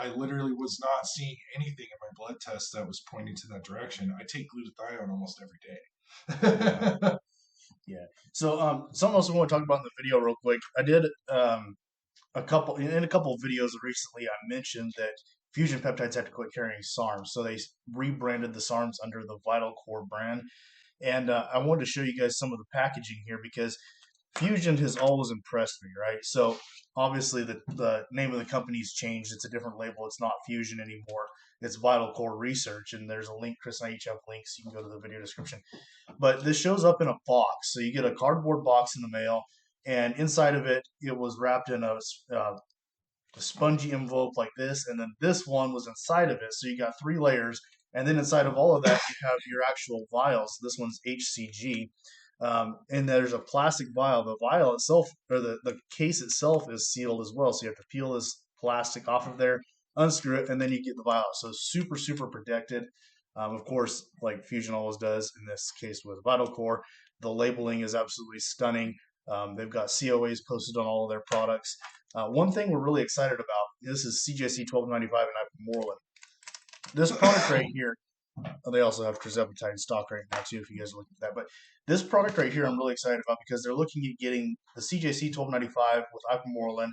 I literally was not seeing anything in my blood test that was pointing to that direction. I take glutathione almost Yeah, every day. yeah. So, something else we want to talk about in the video real quick. I did in a couple of videos recently. I mentioned that Fusion Peptides had to quit carrying SARMs, so they rebranded the SARMs under the Vital Core brand. And I wanted to show you guys some of the packaging here because Fusion has always impressed me, right? So obviously the name of the company's changed. It's a different label. It's not Fusion anymore. It's Vital Core Research, and there's a link. Chris and I each have links. You can go to the video description. But this shows up in a box. So you get a cardboard box in the mail, and inside of it, it was wrapped in a spongy envelope like this, and then this one was inside of it. So you got three layers, and then inside of all of that, you have your actual vials. This one's HCG, and there's a plastic vial. The vial itself, or the case itself, is sealed as well. So you have to peel this plastic off of there, unscrew it, and then you get the vial. So super, super protected. Of course, like Fusion always does, in this case with Vital Core, the labeling is absolutely stunning. They've got COAs posted on all of their products. One thing we're really excited about, this is CJC 1295 and Ipamorelin. This product right here, they also have Tirzepatide in stock right now too, if you guys are looking at that. But this product right here, I'm really excited about because they're looking at getting the CJC 1295 with Ipamorelin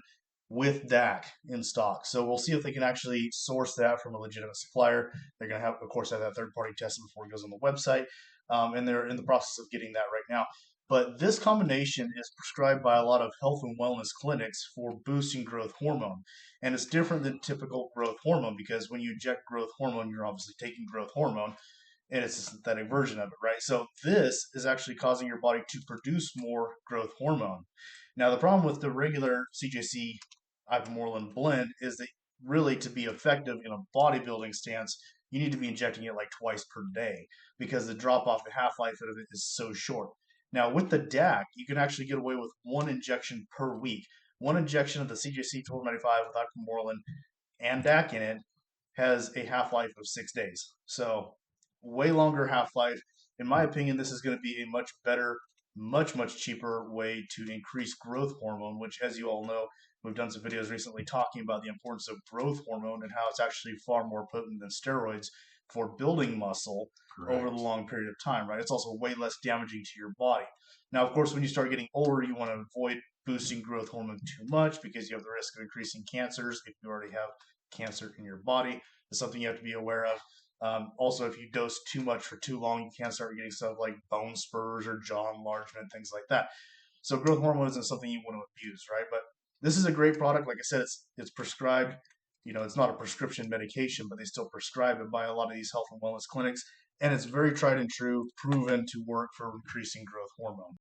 with DAC in stock. So we'll see if they can actually source that from a legitimate supplier. They're going to have, of course, have that third party tested before it goes on the website. And they're in the process of getting that right now. But this combination is prescribed by a lot of health and wellness clinics for boosting growth hormone. And it's different than typical growth hormone because when you inject growth hormone, you're obviously taking growth hormone and it's a synthetic version of it, right? So this is actually causing your body to produce more growth hormone. Now, the problem with the regular CJC ipamorelin blend is that really to be effective in a bodybuilding stance, you need to be injecting it like twice per day because the drop off, the half life of it is so short. Now, with the DAC, you can actually get away with one injection per week. One injection of the CJC 1295 with ipamorelin and DAC in it has a half life of 6 days. So, way longer half life. In my opinion, this is going to be a much better, much cheaper way to increase growth hormone, which, as you all know, we've done some videos recently talking about the importance of growth hormone and how it's actually far more potent than steroids for building muscle over the Correct. long period of time, right? It's also way less damaging to your body. Now, of course, when you start getting older, you want to avoid boosting growth hormone too much because you have the risk of increasing cancers if you already have cancer in your body. It's something you have to be aware of. Also, if you dose too much for too long, you can start getting stuff like bone spurs or jaw enlargement, things like that. So growth hormone isn't something you want to abuse, right? But this is a great product. Like I said, it's prescribed. You know, it's not a prescription medication, but they still prescribe it by a lot of these health and wellness clinics, and it's very tried and true, proven to work for increasing growth hormone.